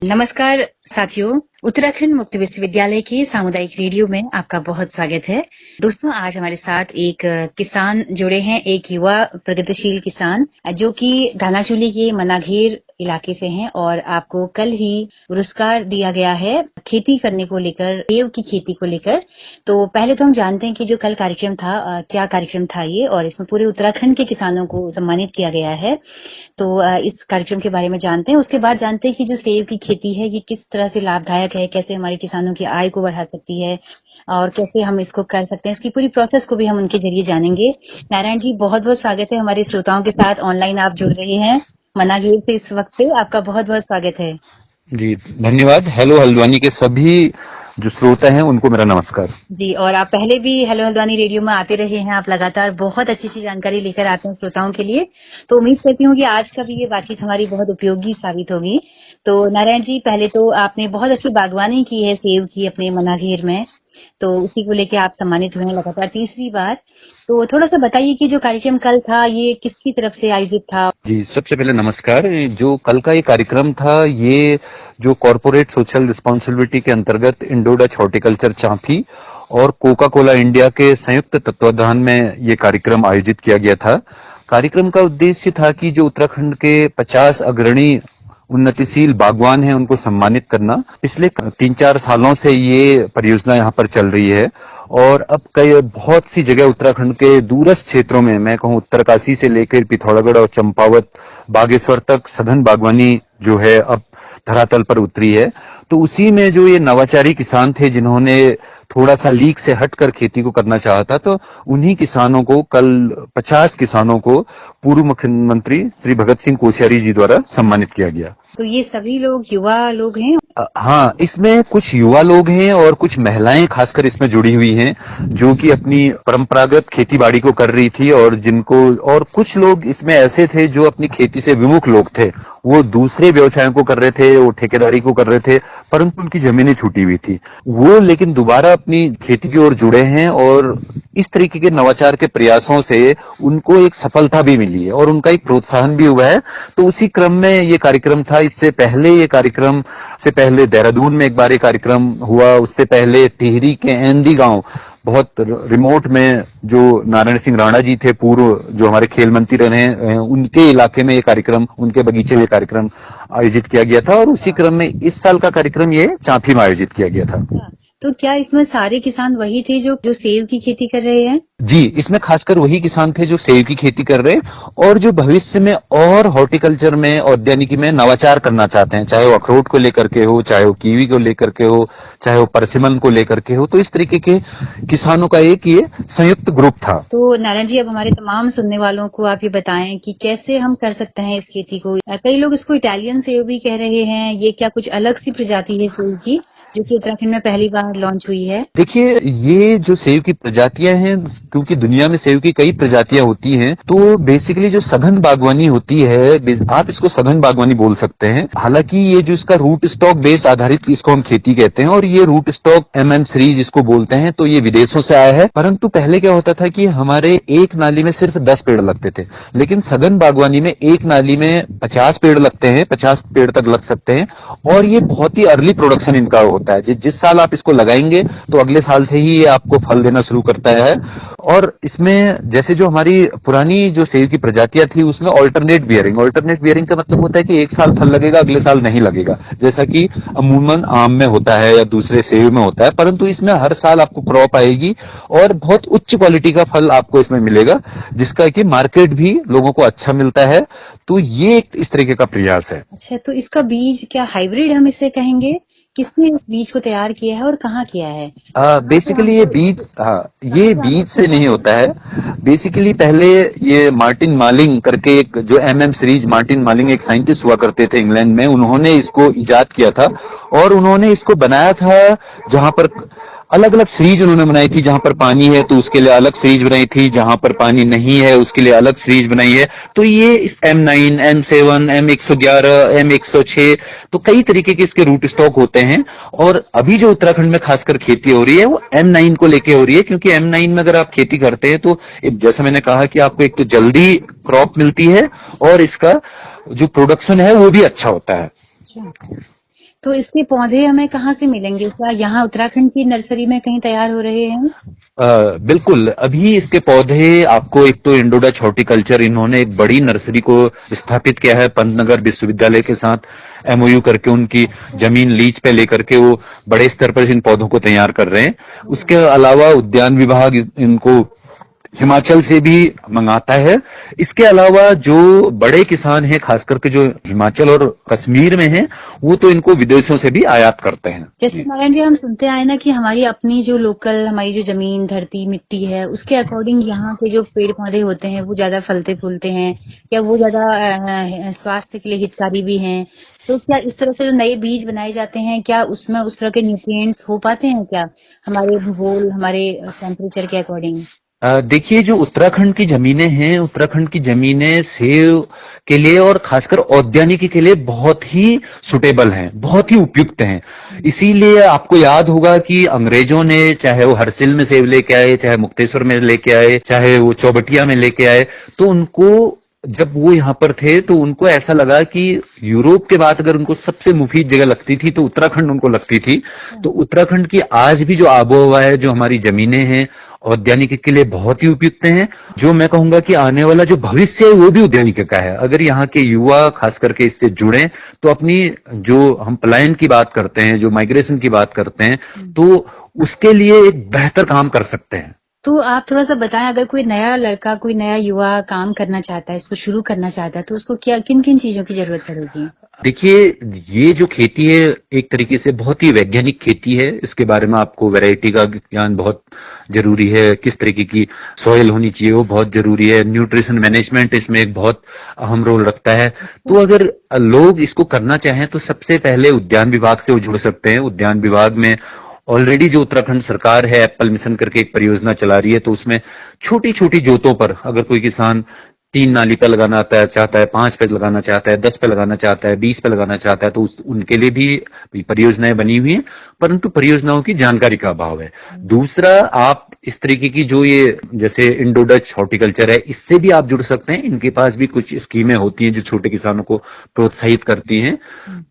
नमस्कार साथियों, उत्तराखंड मुक्त विश्वविद्यालय के सामुदायिक रेडियो में आपका बहुत स्वागत है। दोस्तों, आज हमारे साथ एक किसान जुड़े हैं, एक युवा प्रगतिशील किसान जो कि धानाचूली के मनाघेर इलाके से हैं और आपको कल ही पुरस्कार दिया गया है खेती करने को लेकर, सेब की खेती को लेकर। तो पहले तो हम जानते हैं कि जो कल कार्यक्रम था, क्या कार्यक्रम था ये, और इसमें पूरे उत्तराखंड के किसानों को सम्मानित किया गया है। तो इस कार्यक्रम के बारे में जानते हैं। उसके बाद जानते हैं कि जो सेब की खेती है ये किस तरह से लाभदायक है, कैसे हमारे किसानों की आय को बढ़ा सकती है और कैसे हम इसको कर सकते हैं। इसकी पूरी प्रोसेस को भी हम उनके जरिए जानेंगे। नारायण जी, बहुत बहुत स्वागत है हमारे श्रोताओं के साथ। ऑनलाइन आप जुड़ रहे हैं मनाघेर से इस वक्त पे, आपका बहुत बहुत स्वागत है। जी धन्यवाद। हेलो हल्द्वानी के सभी जो श्रोता हैं उनको मेरा नमस्कार। जी, और आप पहले भी हेलो हल्द्वानी रेडियो में आते रहे हैं, आप लगातार बहुत अच्छी अच्छी जानकारी लेकर आते हैं श्रोताओं के लिए। तो उम्मीद करती हूँ कि आज का भी ये बातचीत हमारी बहुत उपयोगी साबित होगी। तो नारायण जी, पहले तो आपने बहुत अच्छी बागवानी की है सेब की अपने मनाघेर में, तो उसी को लेके आप सम्मानित हुए हैं लगातार तीसरी बार। तो थोड़ा सा बताइए कि जो कार्यक्रम कल था ये किसकी तरफ से आयोजित था? जी, सबसे पहले नमस्कार। जो कल का ये कार्यक्रम था, ये जो कॉर्पोरेट सोशल रिस्पॉन्सिबिलिटी के अंतर्गत इंडो डच हॉर्टिकल्चर चांफी और कोका कोला इंडिया के संयुक्त तत्वाधान में ये कार्यक्रम आयोजित किया गया था। कार्यक्रम का उद्देश्य था कि जो उत्तराखंड के 50 अग्रणी उन्नतिशील बागवान हैं उनको सम्मानित करना। पिछले 3-4 सालों से ये परियोजना यहाँ पर चल रही है और अब कई बहुत सी जगह उत्तराखंड के दूरस्थ क्षेत्रों में, मैं कहूँ उत्तरकाशी से लेकर पिथौरागढ़ और चंपावत, बागेश्वर तक सघन बागवानी जो है अब धरातल पर उतरी है। तो उसी में जो ये नवाचारी किसान थे जिन्होंने थोड़ा सा लीक से हटकर खेती को करना चाहा था, तो उन्हीं किसानों को कल 50 किसानों को पूर्व मुख्यमंत्री श्री भगत सिंह कोश्यारी जी द्वारा सम्मानित किया गया। तो ये सभी लोग युवा लोग हैं? हाँ, इसमें कुछ युवा लोग हैं और कुछ महिलाएं खासकर इसमें जुड़ी हुई हैं जो कि अपनी परंपरागत खेती बाड़ी को कर रही थी और जिनको, और कुछ लोग इसमें ऐसे थे जो अपनी खेती से विमुख लोग थे, वो दूसरे व्यवसायों को कर रहे थे, वो ठेकेदारी को कर रहे थे, परंतु उनकी जमीनें छूटी हुई थी। वो लेकिन दोबारा अपनी खेती की ओर जुड़े हैं और इस तरीके के नवाचार के प्रयासों से उनको एक सफलता भी मिली है और उनका एक प्रोत्साहन भी हुआ है। तो उसी क्रम में ये कार्यक्रम था। इससे पहले ये कार्यक्रम से पहले देहरादून में एक बार ये कार्यक्रम हुआ, उससे पहले टिहरी के ऐंदी गांव बहुत रिमोट में जो नारायण सिंह राणा जी थे, पूर्व जो हमारे खेल मंत्री रहे हैं, उनके इलाके में ये कार्यक्रम, उनके बगीचे में कार्यक्रम आयोजित किया गया था और उसी क्रम में इस साल का कार्यक्रम ये चांफी में आयोजित किया गया था। तो क्या इसमें सारे किसान वही थे जो सेब की खेती कर रहे हैं? जी, इसमें खासकर वही किसान थे जो सेब की खेती कर रहे हैं और जो भविष्य में और हॉर्टिकल्चर में, औद्यानिकी में नवाचार करना चाहते हैं, चाहे वो अखरोट को लेकर के हो, चाहे वो कीवी को लेकर के हो, चाहे वो परसिमन को लेकर के हो। तो इस तरीके के किसानों का एक ये संयुक्त ग्रुप था। तो नारायण जी, अब हमारे तमाम सुनने वालों को आप ये बताएं कि कैसे हम कर सकते हैं इस खेती को। कई लोग इसको इटालियन सेब भी कह रहे हैं, ये क्या कुछ अलग सी प्रजाति है सेब की जो कि उत्तराखंड में पहली बार लॉन्च हुई है? देखिए, ये जो सेब की प्रजातियां हैं, क्योंकि दुनिया में सेब की कई प्रजातियां होती हैं, तो बेसिकली जो सघन बागवानी होती है, आप इसको सघन बागवानी बोल सकते हैं। हालांकि ये जो इसका रूट स्टॉक बेस आधारित इसको हम खेती कहते हैं और ये रूट स्टॉक MM सीरीज इसको बोलते हैं, तो ये विदेशों से आया है। परंतु पहले क्या होता था कि हमारे एक नाली में सिर्फ 10 पेड़ लगते थे, लेकिन सघन बागवानी में एक नाली में 50 पेड़ लगते हैं, 50 पेड़ तक लग सकते हैं और ये बहुत ही अर्ली प्रोडक्शन इनका होता है। जिस साल आप इसको लगाएंगे तो अगले साल से ही ये आपको फल देना शुरू करता है। और इसमें जैसे जो हमारी पुरानी जो सेब की प्रजातियां थी उसमें ऑल्टरनेट बियरिंग का मतलब होता है कि एक साल फल लगेगा, अगले साल नहीं लगेगा, जैसा कि अमूमन आम में होता है या दूसरे सेब में होता है। परंतु इसमें हर साल आपको क्रॉप आएगी और बहुत उच्च क्वालिटी का फल आपको इसमें मिलेगा, जिसका कि मार्केट भी लोगों को अच्छा मिलता है। तो ये एक इस तरीके का प्रयास है। अच्छा, तो इसका बीज क्या हाइब्रिड हम इसे कहेंगे? किसने इस बीज को तैयार किया है और कहाँ किया है? बेसिकली ये बीज से नहीं होता है। बेसिकली पहले ये मार्टिन मालिंग करके एक जो MM सीरीज, मार्टिन मालिंग एक साइंटिस्ट हुआ करते थे इंग्लैंड में, उन्होंने इसको इजाद किया था और उन्होंने इसको बनाया था जहां पर अलग अलग सीरीज उन्होंने बनाई थी। जहां पर पानी है तो उसके लिए अलग सीरीज बनाई थी, जहां पर पानी नहीं है उसके लिए अलग सीरीज बनाई है। तो ये इस M9, M7, M111, M106, तो कई तरीके के इसके रूट स्टॉक होते हैं। और अभी जो उत्तराखंड में खासकर खेती हो रही है वो M9 को लेके हो रही है, क्योंकि M9 में अगर आप खेती करते हैं तो जैसा मैंने कहा कि आपको एक तो जल्दी क्रॉप मिलती है और इसका जो प्रोडक्शन है वो भी अच्छा होता है। तो इसके पौधे हमें कहाँ से मिलेंगे? क्या यहाँ उत्तराखंड की नर्सरी में कहीं तैयार हो रहे हैं? बिल्कुल, अभी इसके पौधे आपको एक तो इंडोडच हॉर्टिकल्चर इन्होंने एक बड़ी नर्सरी को स्थापित किया है पंतनगर विश्वविद्यालय के साथ एमओयू करके, उनकी जमीन लीज पे लेकर के वो बड़े स्तर पर इन पौधों को तैयार कर रहे हैं। उसके अलावा उद्यान विभाग इनको हिमाचल से भी मंगाता है। इसके अलावा जो बड़े किसान हैं, खास करके जो हिमाचल और कश्मीर में हैं, वो तो इनको विदेशों से भी आयात करते हैं। जैसे नारायण जी, हम सुनते आए ना कि हमारी अपनी जो लोकल हमारी जो जमीन, धरती, मिट्टी है, उसके अकॉर्डिंग यहाँ के जो पेड़ पौधे होते हैं वो ज्यादा फलते फूलते हैं, या वो ज्यादा स्वास्थ्य के लिए हितकारी भी हैं। तो क्या इस तरह से जो नए बीज बनाए जाते हैं, क्या उसमें उस तरह के न्यूट्रिएंट्स हो पाते हैं क्या हमारे भूगोल, हमारे टेम्परेचर के अकॉर्डिंग? देखिए, जो उत्तराखंड की जमीनें हैं, उत्तराखंड की जमीनें सेब के लिए और खासकर औद्यानिकी के लिए बहुत ही सुटेबल हैं, बहुत ही उपयुक्त हैं। इसीलिए आपको याद होगा कि अंग्रेजों ने, चाहे वो हरसिल में सेब लेके आए, चाहे मुक्तेश्वर में लेके आए, चाहे वो चौबटिया में लेके आए, तो उनको जब वो यहाँ पर थे तो उनको ऐसा लगा कि यूरोप के बाद अगर उनको सबसे मुफीद जगह लगती थी तो उत्तराखंड उनको लगती थी। तो उत्तराखंड की आज भी जो आबो हवा है, जो हमारी जमीनें हैं, औद्यानिकी के लिए बहुत ही उपयुक्त हैं। जो मैं कहूंगा कि आने वाला जो भविष्य है वो भी उद्यानिकी का है। अगर यहाँ के युवा खास करके इससे जुड़े तो अपनी, जो हम पलायन की बात करते हैं, जो माइग्रेशन की बात करते हैं, तो उसके लिए एक बेहतर काम कर सकते हैं। तो आप थोड़ा सा बताएं, अगर कोई नया लड़का, कोई नया युवा काम करना चाहता है, इसको शुरू करना चाहता है, तो उसको क्या, किन किन चीजों की जरूरत पड़ेगी? देखिए, ये जो खेती है एक तरीके से बहुत ही वैज्ञानिक खेती है। इसके बारे में आपको वैरायटी का ज्ञान बहुत जरूरी है, किस तरीके की सॉइल होनी चाहिए वो बहुत जरूरी है, न्यूट्रिशन मैनेजमेंट इसमें एक बहुत अहम रोल रखता है। तो अगर लोग इसको करना चाहें तो सबसे पहले उद्यान विभाग से वो जुड़ सकते हैं। उद्यान विभाग में ऑलरेडी जो उत्तराखंड सरकार है, एप्पल मिशन करके एक परियोजना चला रही है, तो उसमें छोटी छोटी जोतों पर अगर कोई किसान 3 नाली पे लगाना चाहता है, 5 पे लगाना चाहता है, 10 पे लगाना चाहता है, 20 पे लगाना चाहता है, तो उनके लिए भी परियोजनाएं बनी हुई हैं, परंतु परियोजनाओं की जानकारी का अभाव है। दूसरा, आप इस तरीके की जो ये जैसे इंडोडच हॉर्टिकल्चर है, इससे भी आप जुड़ सकते हैं। इनके पास भी कुछ स्कीमें होती हैं जो छोटे किसानों को प्रोत्साहित करती हैं।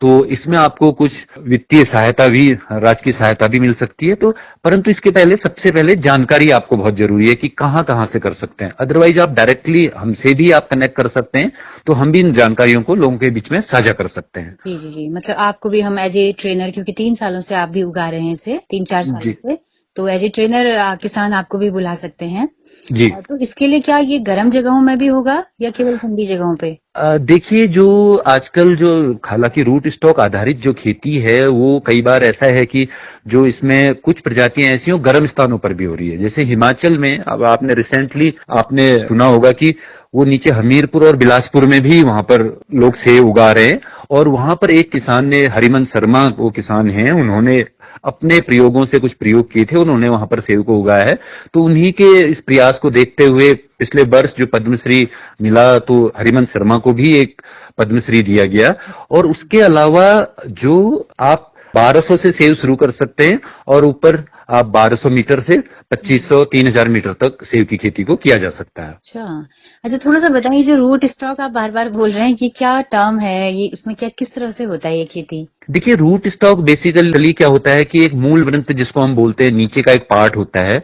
तो इसमें आपको कुछ वित्तीय सहायता भी, राज्य की सहायता भी मिल सकती है। तो परंतु इसके पहले, सबसे पहले जानकारी आपको बहुत जरूरी है कि कहां कहां से कर सकते हैं। अदरवाइज आप डायरेक्टली हमसे भी आप कनेक्ट कर सकते हैं, तो हम भी इन जानकारियों को लोगों के बीच में साझा कर सकते हैं। जी जी जी, मतलब आपको भी हम एज ए ट्रेनर, क्योंकि 3 सालों से आप भी उगा रहे हैं इसे, 3-4 सालों से, तो एज ए ट्रेनर किसान आपको भी बुला सकते हैं जी। तो इसके लिए क्या ये गर्म जगहों में भी होगा या केवल ठंडी जगहों पे? देखिए, जो आजकल जो हालांकि रूट स्टॉक आधारित जो खेती है, वो कई बार ऐसा है कि जो इसमें कुछ प्रजातियां ऐसी हो गर्म स्थानों पर भी हो रही है। जैसे हिमाचल में अब आपने रिसेंटली आपने सुना होगा कि वो नीचे हमीरपुर और बिलासपुर में भी वहां पर लोग सेब उगा रहे हैं। और वहां पर एक किसान ने, हरिमन शर्मा वो किसान हैं, उन्होंने अपने प्रयोगों से कुछ प्रयोग किए थे, उन्होंने वहां पर सेब को उगाया है। तो उन्हीं के इस प्रयास को देखते हुए पिछले वर्ष जो पद्मश्री मिला, तो हरिमन शर्मा को भी एक पद्मश्री दिया गया। और उसके अलावा जो आप 1200 से सेब शुरू कर सकते हैं और ऊपर आप 1200 मीटर से 2500-3000 मीटर तक सेब की खेती को किया जा सकता है। अच्छा, थोड़ा सा बताइए, जो रूट स्टॉक आप बार बार बोल रहे हैं, ये क्या टर्म है, ये इसमें क्या, किस तरह से होता है ये खेती? देखिए, रूट स्टॉक बेसिकली क्या होता है कि एक मूल वृंत जिसको हम बोलते हैं, नीचे का एक पार्ट होता है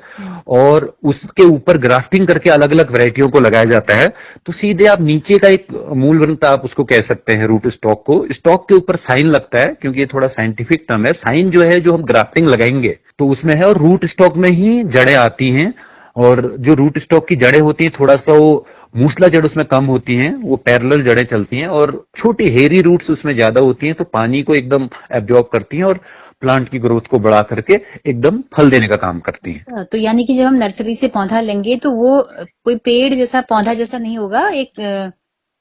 और उसके ऊपर ग्राफ्टिंग करके अलग अलग वैरायटियों को लगाया जाता है। तो सीधे आप नीचे का एक मूल वृंत आप उसको कह सकते हैं रूट स्टॉक को। स्टॉक के ऊपर साइन लगता है, क्योंकि ये थोड़ा साइंटिफिक टर्म है। साइन जो है, जो हम ग्राफ्टिंग लगाएंगे तो उसमें है, और रूट स्टॉक में ही जड़ें आती हैं। और जो रूट स्टॉक की जड़ें होती हैं, थोड़ा सा वो मूसला जड़ उसमें कम होती हैं, वो पैरेलल जड़ें चलती हैं और छोटी हेरी रूट्स उसमें ज्यादा होती हैं, तो पानी को एकदम एब्जॉर्ब करती हैं और प्लांट की ग्रोथ को बढ़ा करके एकदम फल देने का काम करती हैं। तो यानी कि जब हम नर्सरी से पौधा लेंगे तो वो कोई पेड़ जैसा, पौधा जैसा नहीं होगा, एक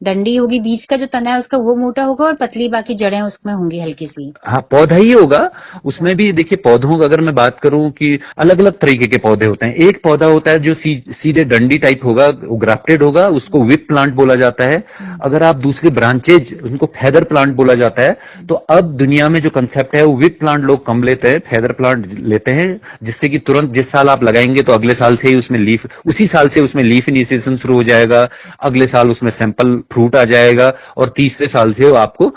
डंडी होगी, बीच का जो तना है उसका वो मोटा होगा और पतली बाकी जड़ें उसमें होंगी हल्की सी। हाँ, पौधा ही होगा। उसमें भी देखिए, पौधों का अगर मैं बात करूं कि अलग अलग तरीके के पौधे होते हैं। एक पौधा होता है जो सीधे डंडी टाइप होगा, वो ग्राफ्टेड होगा, उसको विप प्लांट बोला जाता है। अगर आप दूसरे ब्रांचेज, उनको फेदर प्लांट बोला जाता है। तो अब दुनिया में जो कंसेप्ट है, वो विप प्लांट लोग कम लेते हैं, फेदर प्लांट लेते हैं, जिससे कि तुरंत जिस साल आप लगाएंगे तो अगले साल से ही उसमें लीफ, उसी साल से उसमें लीफ इनिशिएशन शुरू हो जाएगा, अगले साल उसमें सैंपल फ्रूट आ जाएगा और तीसरे साल से वो आपको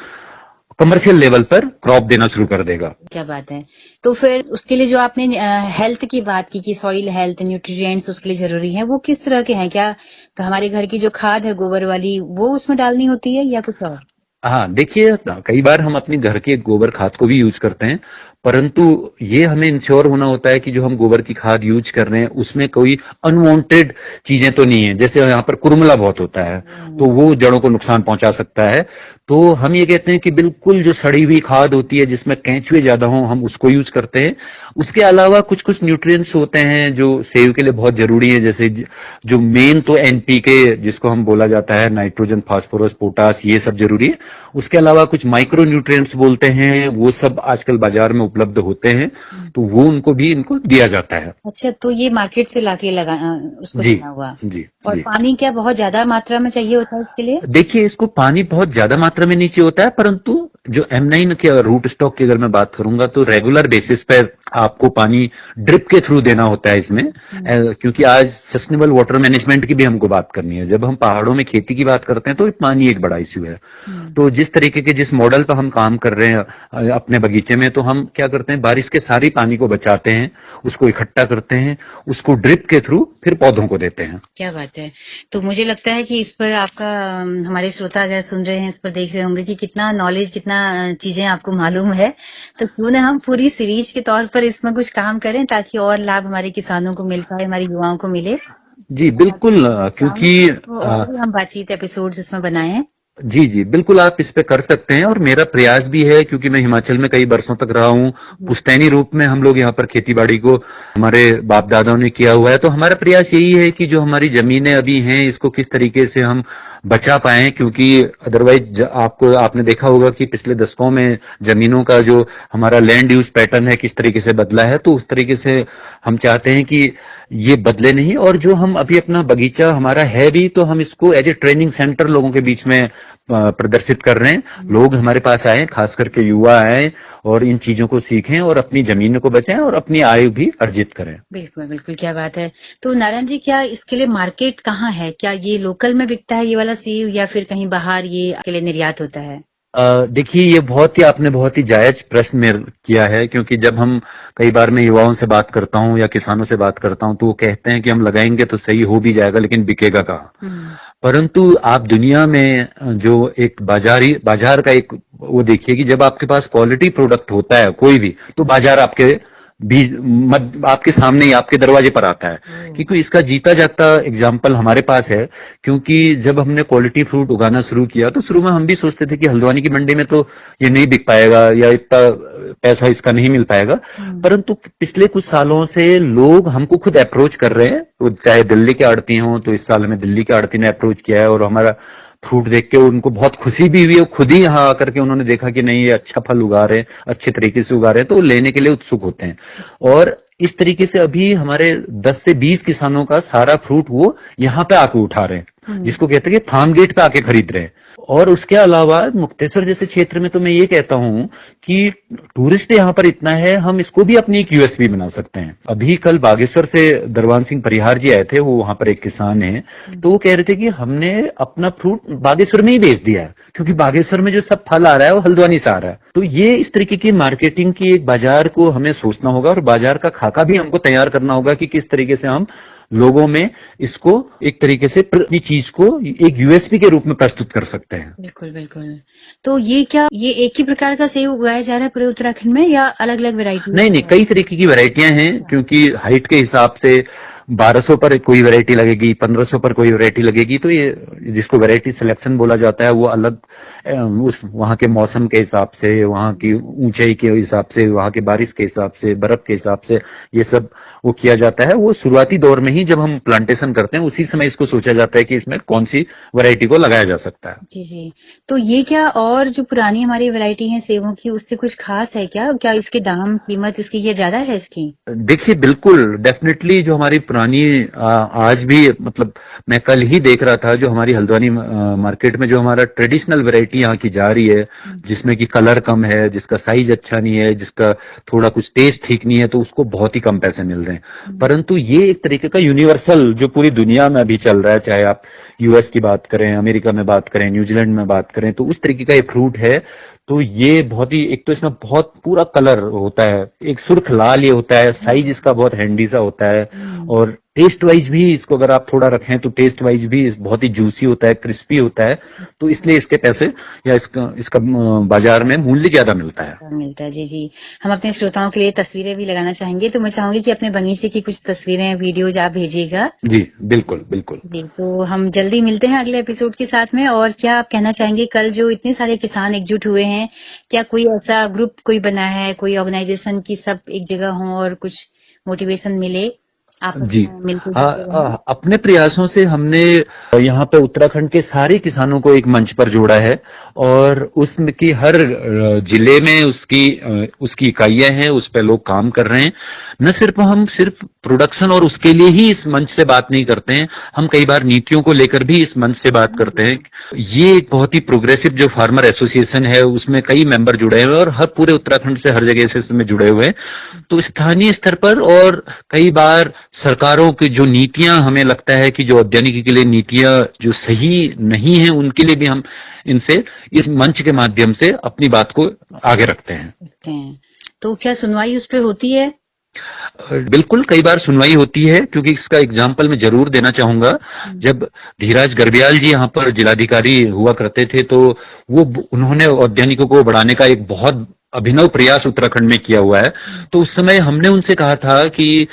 कमर्शियल लेवल पर क्रॉप देना शुरू कर देगा। क्या बात है। तो फिर उसके लिए जो आपने हेल्थ की बात की कि सॉइल हेल्थ, न्यूट्रिएंट्स उसके लिए जरूरी है, वो किस तरह के हैं? क्या हमारे घर की जो खाद है गोबर वाली, वो उसमें डालनी होती है या कुछ और? हाँ, देखिए कई बार हम अपने घर के गोबर खाद को भी यूज करते हैं, परंतु ये हमें इंश्योर होना होता है कि जो हम गोबर की खाद यूज कर रहे हैं उसमें कोई अनवांटेड चीजें तो नहीं है। जैसे यहाँ पर कुरमुला बहुत होता है, तो वो जड़ों को नुकसान पहुंचा सकता है। तो हम ये कहते हैं कि बिल्कुल जो सड़ी हुई खाद होती है जिसमें केंचुए ज्यादा हों, हम उसको यूज करते हैं। उसके अलावा कुछ कुछ न्यूट्रिएंट्स होते हैं जो सेव के लिए बहुत जरूरी है, जैसे जो मेन तो एनपीके जिसको हम बोला जाता है, नाइट्रोजन, फास्फोरस, पोटास, ये सब जरूरी है। उसके अलावा कुछ माइक्रो न्यूट्रिएंट्स बोलते हैं, वो सब आजकल बाजार में उपलब्ध होते हैं, तो वो उनको भी इनको दिया जाता है। अच्छा, तो ये मार्केट से लाके उसको जी देना हुआ। जी और जी। पानी क्या बहुत ज्यादा मात्रा में चाहिए होता है इसके लिए? देखिए, इसको पानी बहुत ज्यादा मात्रा में नीचे होता है, परंतु जो M9 के रूट स्टॉक की अगर मैं बात करूंगा तो रेगुलर बेसिस पर आपको पानी ड्रिप के थ्रू देना होता है इसमें। क्योंकि आज सस्टेनेबल वाटर मैनेजमेंट की भी हमको बात करनी है। जब हम पहाड़ों में खेती की बात करते हैं तो पानी एक बड़ा इश्यू है। तो जिस तरीके के जिस मॉडल पर हम काम कर रहे हैं अपने बगीचे में, तो हम क्या करते हैं, बारिश के सारी पानी को बचाते हैं, उसको इकट्ठा करते हैं, उसको ड्रिप के थ्रू फिर पौधों को देते हैं। क्या बात है। तो मुझे लगता है कि इस पर आपका हमारे श्रोता अगर सुन रहे हैं, इस पर देख रहे होंगे कि कितना नॉलेज, कितना चीजें आपको मालूम है। तो क्यों ना हम पूरी सीरीज के तौर पर इसमें कुछ काम करें ताकि और लाभ हमारे किसानों को मिल पाए, हमारे युवाओं को मिले। जी बिल्कुल, क्योंकि और भी हम बातचीत एपिसोड्स इसमें बनाए हैं। जी जी बिल्कुल, आप इस पे कर सकते हैं। और मेरा प्रयास भी है, क्योंकि मैं हिमाचल में कई वर्षों तक रहा हूँ, पुश्तैनी रूप में हम लोग यहाँ पर खेती बाड़ी को हमारे बाप दादाओं ने किया हुआ है। तो हमारा प्रयास यही है कि जो हमारी जमीनें अभी हैं इसको किस तरीके से हम बचा पाए, क्योंकि अदरवाइज आपने देखा होगा कि पिछले दशकों में जमीनों का जो हमारा लैंड यूज पैटर्न है किस तरीके से बदला है। तो उस तरीके से हम चाहते हैं कि ये बदले नहीं। और जो हम अभी अपना बगीचा हमारा है भी, तो हम इसको एज ए ट्रेनिंग सेंटर लोगों के बीच में प्रदर्शित कर रहे हैं। लोग हमारे पास आए, खास करके युवा आए, और इन चीजों को सीखें और अपनी जमीन को बचाएं और अपनी आय भी अर्जित करें। बिल्कुल बिल्कुल, क्या बात है। तो नारायण जी, क्या इसके लिए मार्केट कहाँ है? क्या ये लोकल में बिकता है ये वाला सेब, या फिर कहीं बाहर ये के लिए निर्यात होता है? देखिए, ये आपने बहुत ही जायज प्रश्न में किया है, क्योंकि जब हम कई बार मैं युवाओं से बात करता हूं या किसानों से बात करता हूं तो वो कहते हैं कि हम लगाएंगे तो सही हो भी जाएगा, लेकिन बिकेगा कहाँ। परंतु आप दुनिया में जो एक बाजार का एक वो देखिए कि जब आपके पास क्वालिटी प्रोडक्ट होता है कोई भी, तो बाजार आपके आपके सामने ही, आपके दरवाजे पर आता है। क्योंकि इसका जीता जागता एग्जाम्पल हमारे पास है। क्योंकि जब हमने क्वालिटी फ्रूट उगाना शुरू किया तो शुरू में हम भी सोचते थे कि हल्द्वानी की मंडी में तो ये नहीं बिक पाएगा या इतना पैसा इसका नहीं मिल पाएगा। परंतु पिछले कुछ सालों से लोग हमको खुद अप्रोच कर रहे हैं, तो चाहे दिल्ली के आड़ती हों, तो इस साल हमें दिल्ली के आड़ती ने अप्रोच किया है और हमारा फ्रूट देख के उनको बहुत खुशी भी हुई। खुद ही यहाँ आकर के उन्होंने देखा कि नहीं, ये अच्छा फल उगा रहे हैं, अच्छे तरीके से उगा रहे हैं, तो लेने के लिए उत्सुक होते हैं। और इस तरीके से अभी हमारे 10 से 20 किसानों का सारा फ्रूट वो यहाँ पे आके उठा रहे हैं, जिसको कहते हैं कि फार्म गेट पे आके खरीद रहे हैं। और उसके अलावा मुक्तेश्वर जैसे क्षेत्र में तो मैं ये कहता हूं कि टूरिस्ट यहाँ पर इतना है, हम इसको भी अपनी एक यूएसपी बना सकते हैं। अभी कल बागेश्वर से दरवान सिंह परिहार जी आए थे, वो वहां पर एक किसान है, तो वो कह रहे थे कि हमने अपना फ्रूट बागेश्वर में ही बेच दिया है, क्योंकि बागेश्वर में जो सब फल आ रहा है वो हल्द्वानी से आ रहा है। तो ये इस तरीके की मार्केटिंग की एक बाजार को हमें सोचना होगा, और बाजार का खाका भी हमको तैयार करना होगा कि किस तरीके से हम लोगों में इसको एक तरीके से अपनी चीज को एक यूएसपी के रूप में प्रस्तुत कर सकते हैं। बिल्कुल बिल्कुल। तो ये क्या ये एक ही प्रकार का सेब उगाया जा रहा है पूरे उत्तराखंड में, या अलग अलग वैरायटी? नहीं, कई तरीके की वैरायटियां हैं, क्योंकि हाइट के हिसाब से 1200 पर कोई वैरायटी लगेगी, 1500 पर कोई वैरायटी लगेगी। तो ये जिसको वैरायटी सिलेक्शन बोला जाता है, वो अलग उस वहां के मौसम के हिसाब से, वहां की ऊंचाई के हिसाब से, वहां के बारिश के हिसाब से, बर्फ के हिसाब से ये सब वो किया जाता है। वो शुरुआती दौर में ही जब हम प्लांटेशन करते हैं उसी समय इसको सोचा जाता है कि इसमें कौन सी वैरायटी को लगाया जा सकता है। जी जी। तो ये क्या और जो पुरानी हमारी वैरायटी है सेबों की, उससे कुछ खास है क्या? क्या इसके दाम, कीमत इसकी ये ज्यादा है इसकी? देखिए, बिल्कुल डेफिनेटली जो हमारी पुरानी आज भी, मतलब मैं कल ही देख रहा था, जो हमारी हल्द्वानी मार्केट में जो हमारा ट्रेडिशनल वैरायटी यहाँ की जा रही है, जिसमें कि कलर कम है, जिसका साइज अच्छा नहीं है, जिसका थोड़ा कुछ टेस्ट ठीक नहीं है, तो उसको बहुत ही कम पैसे मिल रहे हैं। परंतु ये एक तरीके का यूनिवर्सल जो पूरी दुनिया में अभी चल रहा है, चाहे आप यूएस की बात करें, अमेरिका में बात करें, न्यूजीलैंड में बात करें, तो उस तरीके का ये फ्रूट है। तो ये बहुत ही, एक तो इसमें बहुत पूरा कलर होता है, एक सुर्ख लाल ये होता है, साइज इसका बहुत हैंडी सा होता है, और टेस्ट वाइज भी इसको अगर आप थोड़ा रखें तो टेस्ट वाइज भी बहुत ही जूसी होता है, क्रिस्पी होता है, तो इसलिए इसके पैसे या इसका बाजार में मूल्य ज्यादा मिलता है। मिलता है। जी जी, हम अपने श्रोताओं के लिए तस्वीरें भी लगाना चाहेंगे, तो मैं चाहूंगी कि अपने बगीचे की कुछ तस्वीरें, वीडियोज आप भेजिएगा। जी बिल्कुल बिल्कुल। जी, तो हम जल्दी मिलते हैं अगले एपिसोड के साथ में। और क्या आप कहना चाहेंगे, कल जो इतने सारे किसान एकजुट हुए हैं, क्या कोई ऐसा ग्रुप कोई बना है, कोई ऑर्गेनाइजेशन की सब एक जगह हों और कुछ मोटिवेशन मिले, आपस जी में मिलकर हाँ, जुड़े रहें? अपने प्रयासों से हमने यहाँ पे उत्तराखंड के सारे किसानों को एक मंच पर जोड़ा है, और उसमें की हर जिले में उसकी इकाइयां हैं, उस पर लोग काम कर रहे हैं। न सिर्फ हम सिर्फ प्रोडक्शन और उसके लिए ही इस मंच से बात नहीं करते हैं, हम कई बार नीतियों को लेकर भी इस मंच से बात करते हैं। ये एक बहुत ही प्रोग्रेसिव जो फार्मर एसोसिएशन है, उसमें कई मेंबर जुड़े हुए हैं, और हर पूरे उत्तराखंड से हर जगह से इसमें जुड़े हुए हैं। तो स्थानीय स्तर पर और कई बार सरकारों की जो नीतियां, हमें लगता है कि जो औद्यानिकी के लिए नीतियां जो सही नहीं है, उनके लिए भी हम इनसे इस मंच के माध्यम से अपनी बात को आगे रखते हैं। रखते हैं। तो क्या सुनवाई उस पर होती है? बिल्कुल, कई बार सुनवाई होती है, क्योंकि इसका एग्जाम्पल मैं जरूर देना चाहूंगा। जब धीराज गर्ब्याल जी यहाँ पर जिलाधिकारी हुआ करते थे, तो उन्होंने औद्यानिकों को बढ़ाने का एक बहुत अभिनव प्रयास उत्तराखंड में किया हुआ है। तो उस समय हमने उनसे कहा था कि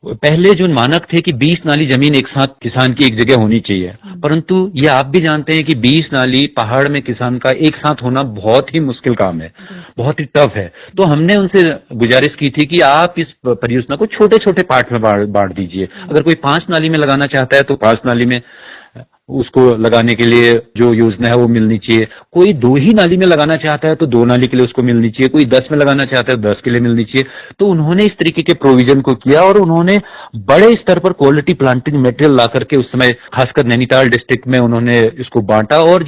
पहले जो मानक थे कि 20 नाली जमीन एक साथ किसान की एक जगह होनी चाहिए, परंतु ये आप भी जानते हैं कि 20 नाली पहाड़ में किसान का एक साथ होना बहुत ही मुश्किल काम है, बहुत ही टफ है। तो हमने उनसे गुजारिश की थी कि आप इस परियोजना को छोटे छोटे पार्ट में बांट दीजिए। अगर कोई 5 नाली में लगाना चाहता है तो 5 नाली में उसको लगाने के लिए जो योजना है वो मिलनी चाहिए। कोई 2 ही नाली में लगाना चाहता है तो 2 नाली के लिए उसको मिलनी चाहिए। कोई 10 में लगाना चाहता है तो 10 के लिए मिलनी चाहिए। तो उन्होंने इस तरीके के प्रोविजन को किया, और उन्होंने बड़े स्तर पर क्वालिटी प्लांटिंग मटेरियल ला करके उस समय खासकर नैनीताल डिस्ट्रिक्ट में उन्होंने इसको बांटा। और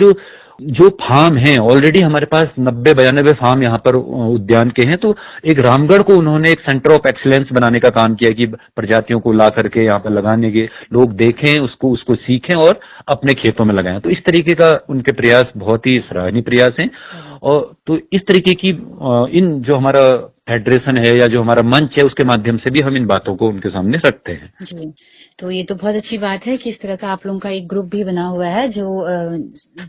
जो फार्म हैं, ऑलरेडी हमारे पास 90-92 फार्म यहाँ पर उद्यान के हैं, तो एक रामगढ़ को उन्होंने एक सेंटर ऑफ एक्सीलेंस बनाने का काम किया कि प्रजातियों को ला करके यहाँ पर लगाने के लोग देखें, उसको सीखें और अपने खेतों में लगाएं। तो इस तरीके का उनके प्रयास बहुत ही सराहनीय प्रयास हैं। और तो इस तरीके की इन जो हमारा फेडरेशन है या जो हमारा मंच है, उसके माध्यम से भी हम इन बातों को उनके सामने रखते हैं। जी, तो ये तो बहुत अच्छी बात है कि इस तरह का आप लोगों का एक ग्रुप भी बना हुआ है जो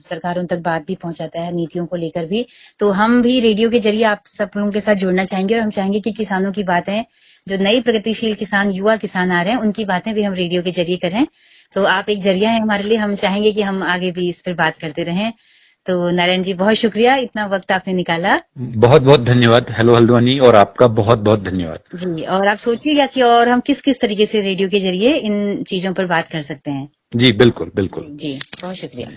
सरकारों तक बात भी पहुंचाता है, नीतियों को लेकर भी। तो हम भी रेडियो के जरिए आप सब लोगों के साथ जुड़ना चाहेंगे, और हम चाहेंगे कि किसानों की बातें, जो नई प्रगतिशील किसान, युवा किसान आ रहे हैं, उनकी बातें भी हम रेडियो के जरिए करें। तो आप एक जरिया है हमारे लिए, हम चाहेंगे कि हम आगे भी इस पर बात करते रहें। तो नारायण जी, बहुत शुक्रिया, इतना वक्त आपने निकाला। बहुत बहुत धन्यवाद। हेलो हल्द्वानी, और आपका बहुत बहुत धन्यवाद। जी, और आप सोचिएगा कि और हम किस किस तरीके से रेडियो के जरिए इन चीजों पर बात कर सकते हैं। जी बिल्कुल बिल्कुल। जी, बहुत शुक्रिया।